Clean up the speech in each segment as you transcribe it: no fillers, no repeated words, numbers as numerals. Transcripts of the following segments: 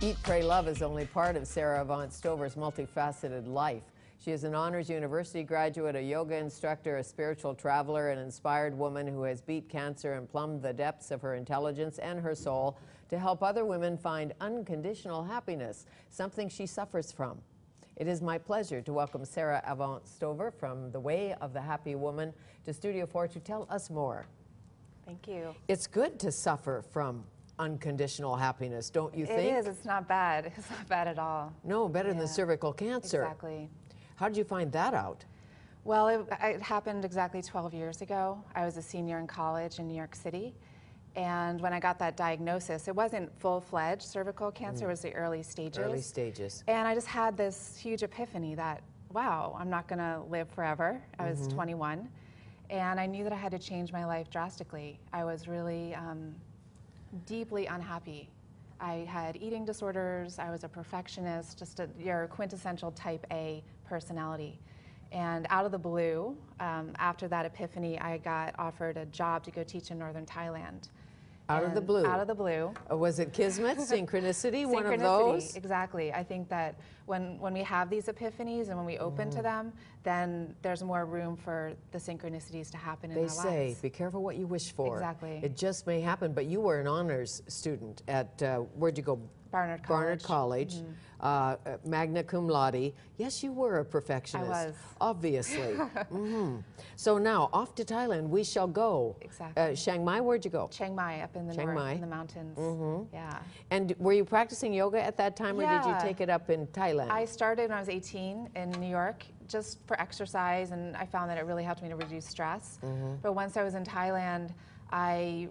Eat, Pray, Love is only part of Sara Avant Stover's multifaceted life. She is an honors university graduate, a yoga instructor, a spiritual traveler, an inspired woman who has beat cancer and plumbed the depths of her intelligence and her soul to help other women find unconditional happiness, something she suffers from. It is my pleasure to welcome Sara Avant Stover from The Way of the Happy Woman to Studio 4 to tell us more. Thank you. It's good to suffer from unconditional happiness, don't you think? It is. It's not bad. It's not bad at all. No, better than cervical cancer. Exactly. How did you find that out? Well, it happened exactly 12 years ago. I was a senior in college in New York City. And when I got that diagnosis, it wasn't full-fledged cervical cancer, it was the early stages. Early stages. And I just had this huge epiphany that, wow, I'm not going to live forever. I was 21. And I knew that I had to change my life drastically. I was really deeply unhappy. I had eating disorders, I was a perfectionist, just your quintessential type A personality. And out of the blue, after that epiphany, I got offered a job to go teach in northern Thailand. Out of the blue? Out of the blue. Was it kismet, synchronicity, one of Synchronicity, those? exactly. I think that when we have these epiphanies and when we open to them, then there's more room for the synchronicities to happen in our lives. They say, be careful what you wish for. Exactly. It just may happen, but you were an honors student at, where'd you go? Barnard College. Barnard College, magna cum laude. Yes, you were a perfectionist. I was. Obviously. So now, off to Thailand we shall go. Exactly. Chiang Mai, where'd you go? Chiang Mai, up in the Chiang north, Mai. in the mountains. Yeah. And were you practicing yoga at that time, or did you Yeah. take it up in Thailand? I started when I was 18 in New York, just for exercise, and I found that it really helped me to reduce stress. But once I was in Thailand, I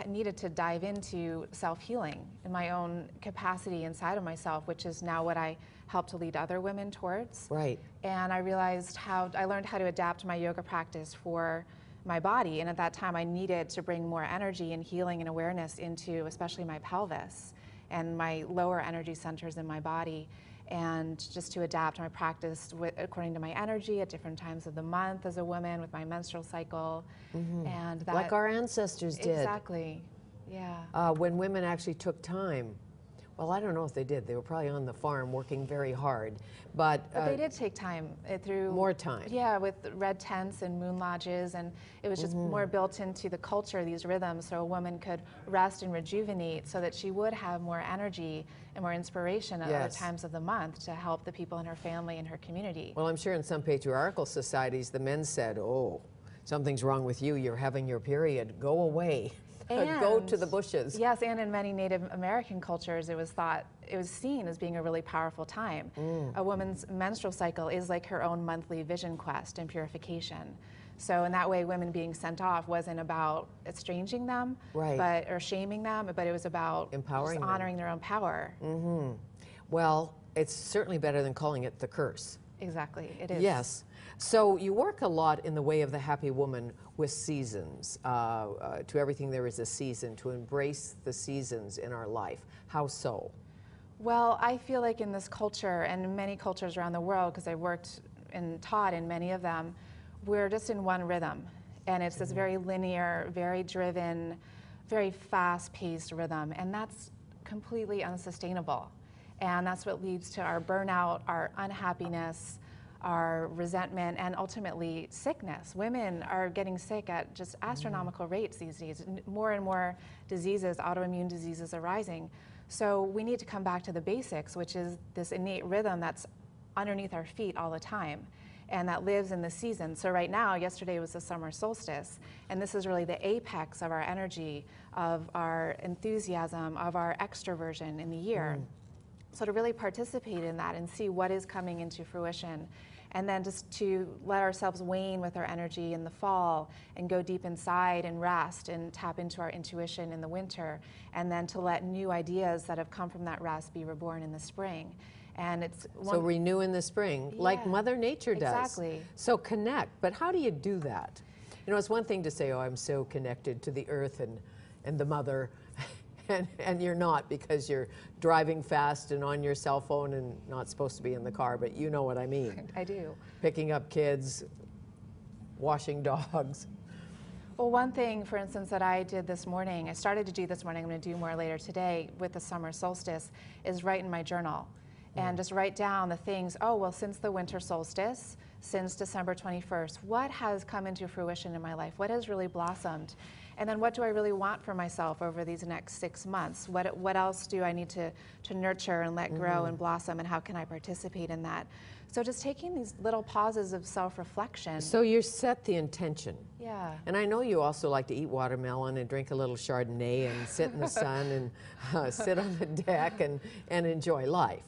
needed to dive into self-healing in my own capacity inside of myself, which is now what I help to lead other women towards. Right. And I realized I learned how to adapt my yoga practice for my body. And at that time, I needed to bring more energy and healing and awareness into especially my pelvis and my lower energy centers in my body. And just to adapt my practice according to my energy at different times of the month as a woman with my menstrual cycle. And that, like our ancestors did. Exactly, yeah. When women actually took time. Well, I don't know if they did. They were probably on the farm working very hard. But they did take time through... More time. Yeah, with red tents and moon lodges, and it was just more built into the culture, these rhythms, so a woman could rest and rejuvenate so that she would have more energy and more inspiration at other times of the month to help the people in her family and her community. Well, I'm sure in some patriarchal societies, the men said, oh, something's wrong with you, you're having your period, go away. Go to the bushes. Yes, and in many Native American cultures, it was seen as being a really powerful time. A woman's menstrual cycle is like her own monthly vision quest and purification. So in that way, women being sent off wasn't about estranging them, or shaming them, but it was about empowering just honoring their own power. Well, it's certainly better than calling it the curse. Exactly, it is. Yes. So you work a lot in The Way of the Happy Woman with seasons. To everything there is a season, to embrace the seasons in our life. How so? Well, I feel like in this culture and in many cultures around the world, because I worked and taught in many of them, we're just in one rhythm. And it's this very linear, very driven, very fast-paced rhythm. And that's completely unsustainable. And that's what leads to our burnout, our unhappiness, our resentment, and ultimately sickness. Women are getting sick at just astronomical rates these days. More and more diseases, autoimmune diseases are rising. So we need to come back to the basics, which is this innate rhythm that's underneath our feet all the time and that lives in the season. So right now, yesterday was the summer solstice, and this is really the apex of our energy, of our enthusiasm, of our extroversion in the year. So to really participate in that and see what is coming into fruition, and then just to let ourselves wane with our energy in the fall and go deep inside and rest and tap into our intuition in the winter, and then to let new ideas that have come from that rest be reborn in the spring. And it's so renew in the spring, like Mother Nature does. Exactly. So connect, but how do you do that? You know, it's one thing to say, oh, I'm so connected to the earth and the mother, and you're not, because you're driving fast and on your cell phone and not supposed to be in the car, but you know what I mean. I do. Picking up kids, washing dogs. Well, one thing, for instance, that I did this morning, I started to do this morning, I'm going to do more later today with the summer solstice, is write in my journal. And just write down the things, oh, well, since the winter solstice, since December 21st, what has come into fruition in my life? What has really blossomed? And then what do I really want for myself over these next 6 months? What else do I need to nurture and let grow and blossom, and how can I participate in that? So just taking these little pauses of self-reflection. So you set the intention. Yeah. And I know you also like to eat watermelon and drink a little Chardonnay and sit in the sun and sit on the deck and enjoy life.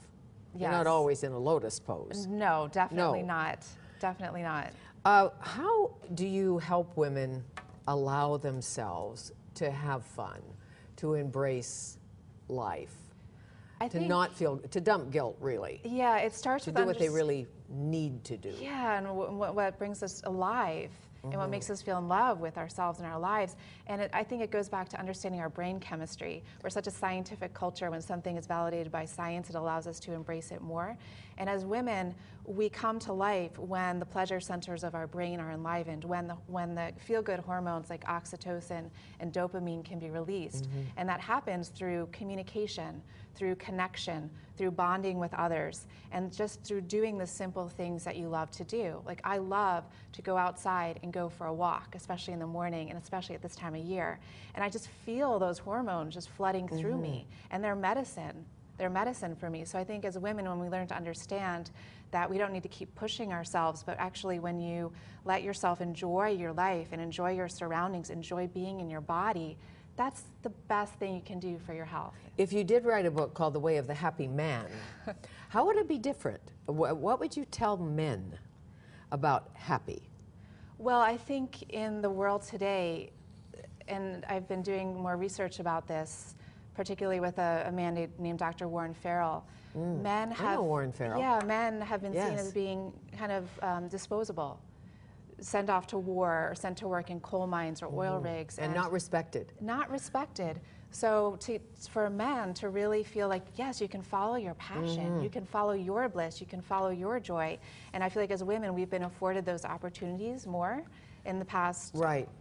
You're not always in a lotus pose. No, definitely not. Definitely not. How do you help women allow themselves to have fun, to embrace life, to not feel, to dump guilt, really? Yeah, it starts with to do what they really need to do. Yeah, and what brings us alive. And what makes us feel in love with ourselves and our lives. And I think it goes back to understanding our brain chemistry. We're such a scientific culture. When something is validated by science, it allows us to embrace it more. And as women, we come to life when the pleasure centers of our brain are enlivened, when the feel-good hormones like oxytocin and dopamine can be released. And that happens through communication, through connection, through bonding with others, and just through doing the simple things that you love to do. Like, I love to go outside and go for a walk, especially in the morning and especially at this time of year. And I just feel those hormones just flooding through me, and they're medicine. They're medicine for me. So I think as women, when we learn to understand that we don't need to keep pushing ourselves, but actually when you let yourself enjoy your life and enjoy your surroundings, enjoy being in your body, that's the best thing you can do for your health. If you did write a book called The Way of the Happy Man, how would it be different? What would you tell men about happy? Well, I think in the world today, and I've been doing more research about this, particularly with a man named Dr. Warren Farrell. Men have, I know Warren Farrell. Yeah, men have been seen as being kind of disposable, sent off to war or sent to work in coal mines or oil rigs. And not respected. Not respected. So for a man to really feel like, yes, you can follow your passion, you can follow your bliss, you can follow your joy. And I feel like as women, we've been afforded those opportunities more in the past,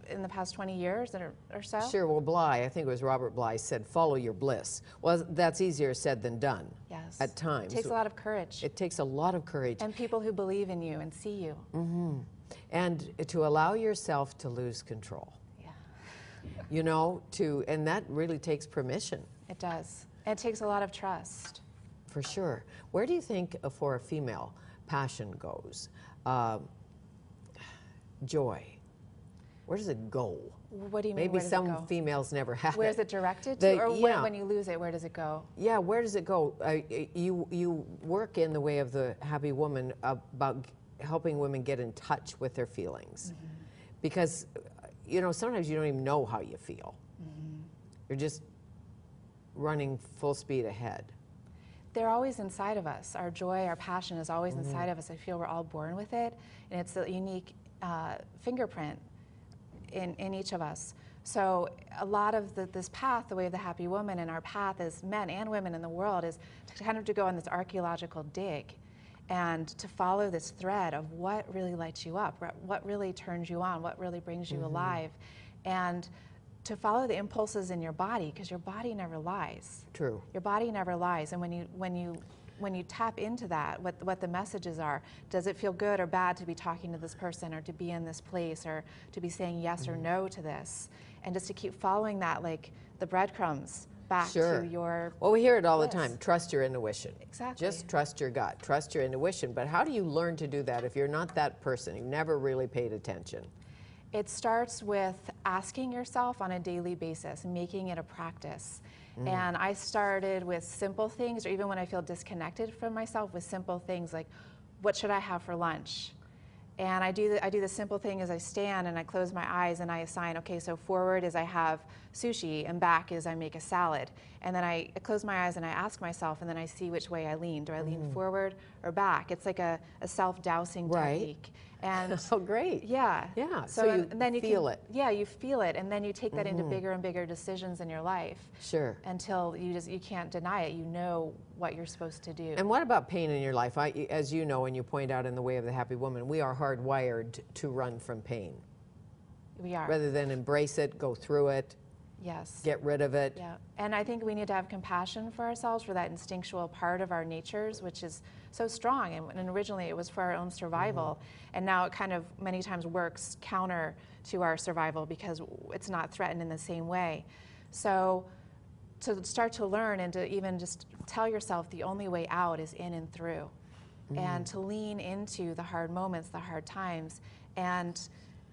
in the past 20 years or so. Sure. Well, Bly, I think it was Robert Bly, said, "Follow your bliss." Well, that's easier said than done. Yes. At times. It takes a lot of courage. It takes a lot of courage. And people who believe in you and see you. And to allow yourself to lose control. Yeah. You know, and that really takes permission. It does. And it takes a lot of trust. For sure. Where do you think, for a female, passion goes? Joy. Where does it go? What do you mean? Maybe some females never have Where it. is it directed to? Or yeah. when you lose it, where does it go? Yeah, where does it go? You work in The Way of the Happy Woman about helping women get in touch with their feelings. Because, you know, sometimes you don't even know how you feel. You're just running full speed ahead. They're always inside of us. Our joy, our passion is always inside of us. I feel we're all born with it, and it's a unique fingerprint in each of us. So a lot of this path, the way of the happy woman, and our path as men and women in the world, is to kind of to go on this archaeological dig and to follow this thread of what really lights you up, what really turns you on, what really brings you alive, and to follow the impulses in your body, because your body never lies. True. Your body never lies, and when you tap into that, what the messages are, does it feel good or bad to be talking to this person, or to be in this place, or to be saying yes or no to this, and just to keep following that, like the breadcrumbs back to your Well, we hear it all bliss. the time. Trust your intuition. Exactly. Just trust your gut. Trust your intuition. But how do you learn to do that if you're not that person? You've never really paid attention. It starts with asking yourself on a daily basis, making it a practice. And I started with simple things, or even when I feel disconnected from myself, with simple things like, what should I have for lunch? And I do the simple thing as I stand and I close my eyes and I assign, okay, so forward is I have sushi and back is I make a salad. And then I close my eyes and I ask myself, and then I see which way I lean. Do I lean forward or back? It's like a self-dousing technique. And oh, great. Yeah. Yeah. So you and then you feel can, it. Yeah, you feel it, and then you take that into bigger and bigger decisions in your life. Sure. Until you can't deny it. You know what you're supposed to do. And what about pain in your life? As you know, and you point out in The Way of the Happy Woman, we are hardwired to run from pain. We are. Rather than embrace it, go through it, Yes. get rid of it. Yeah, and I think we need to have compassion for ourselves, for that instinctual part of our natures, which is so strong. And originally it was for our own survival, and now it kind of many times works counter to our survival because it's not threatened in the same way. So to start to learn and to even just tell yourself the only way out is in and through, and to lean into the hard moments, the hard times, and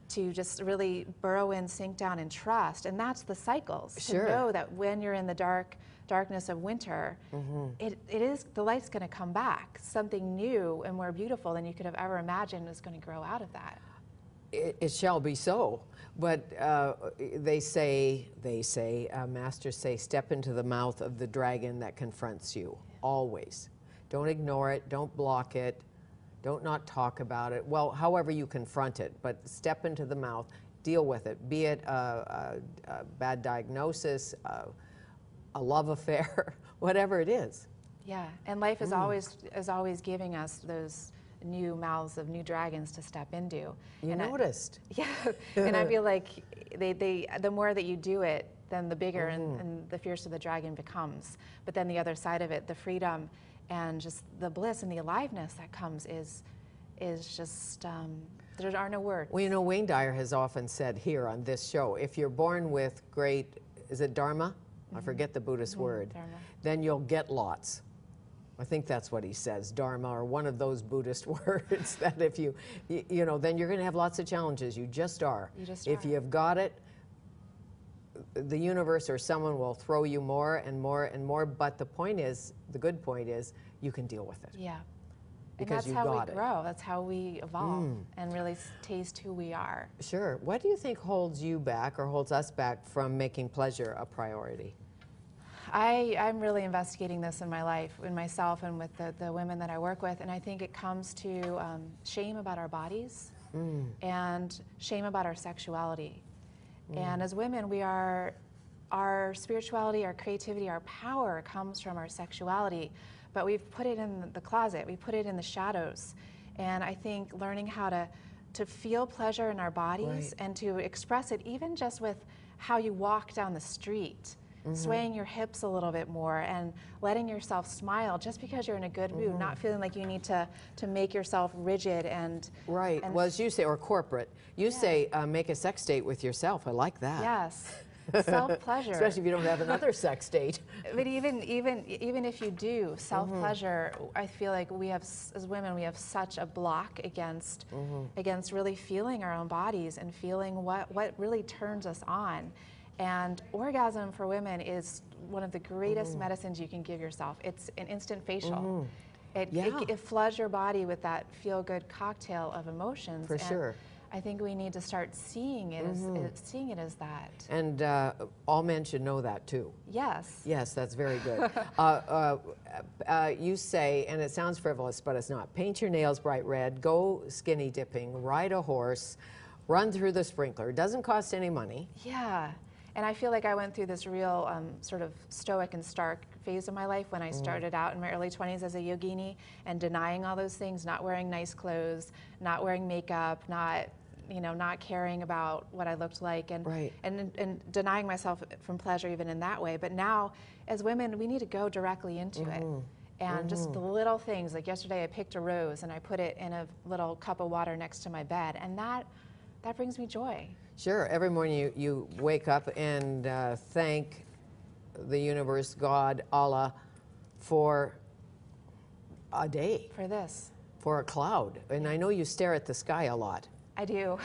to just really burrow in, sink down, and trust. And that's the cycles. Sure. To know that when you're in the darkness of winter, it is, the light's going to come back. Something new and more beautiful than you could have ever imagined is going to grow out of that. It shall be so. But they say, masters say, step into the mouth of the dragon that confronts you, always. Don't ignore it, don't block it, don't not talk about it. Well, however you confront it, but step into the mouth, deal with it, be it a bad diagnosis, a love affair, whatever it is. Yeah, and life is always giving us those new mouths of new dragons to step into. You noticed. Yeah, and I feel like the more that you do it, then the bigger and the fiercer the dragon becomes. But then the other side of it, the freedom and just the bliss and the aliveness that comes is just, there are no words. Well, you know, Wayne Dyer has often said here on this show, if you're born with great, is it dharma? I forget the Buddhist word. Dharma. Then you'll get lots. I think that's what he says, dharma, or one of those Buddhist words, that if you know, then you're going to have lots of challenges. You just are. You just if are. you've got it, the universe or someone will throw you more and more and more, but the point is, the good point is, you can deal with it. Yeah. Because and you got that's how we it. grow. That's how we evolve and really taste who we are. Sure. What do you think holds you back or holds us back from making pleasure a priority? I'm really investigating this in my life, in myself and with the women that I work with, and I think it comes to shame about our bodies and shame about our sexuality. And as women, our spirituality, our creativity, our power comes from our sexuality, but we've put it in the closet, we put it in the shadows. And I think learning how to feel pleasure in our bodies and to express it even just with how you walk down the street, swaying your hips a little bit more and letting yourself smile just because you're in a good mood, not feeling like you need to make yourself rigid and... Right, well, as you say, or corporate. You say make a sex date with yourself. I like that. Yes. Self-pleasure. Especially if you don't have another sex date. But even if you do, self-pleasure, I feel like we have, as women, we have such a block against really feeling our own bodies and feeling what really turns us on. And orgasm for women is one of the greatest medicines you can give yourself. It's an instant facial. It floods your body with that feel-good cocktail of emotions. For sure. I think we need to start seeing it as that. And all men should know that too. Yes. Yes, that's very good. You say, and it sounds frivolous, but it's not, paint your nails bright red, go skinny dipping, ride a horse, run through the sprinkler. It doesn't cost any money. Yeah. And I feel like I went through this real sort of stoic and stark phase of my life when I started out in my early 20s as a yogini and denying all those things, not wearing nice clothes, not wearing makeup, not caring about what I looked like, and denying myself from pleasure even in that way. But now, as women, we need to go directly into it. And just the little things, like yesterday I picked a rose and I put it in a little cup of water next to my bed, and that brings me joy. Sure. Every morning you wake up and thank the universe, God, Allah, for a day. For this. For a cloud. And I know you stare at the sky a lot. I do.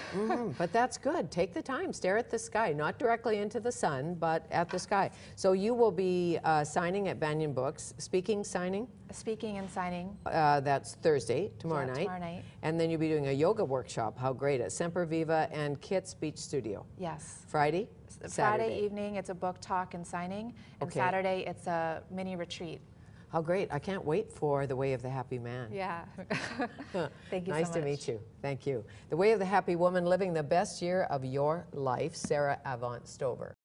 But that's good. Take the time. Stare at the sky. Not directly into the sun, but at the sky. So you will be signing at Banyan Books. Speaking, signing? Speaking and signing. That's Thursday, tomorrow night. Tomorrow night. And then you'll be doing a yoga workshop. How great. At Semper Viva and Kit's Beach Studio. Yes. Friday? Friday evening, it's a book talk and signing. And Saturday, it's a mini retreat. How great. I can't wait for The Way of the Happy Man. Yeah. Thank you Nice so much. to meet you. Thank you. The Way of the Happy Woman, living the best year of your life, Sara Avant Stover.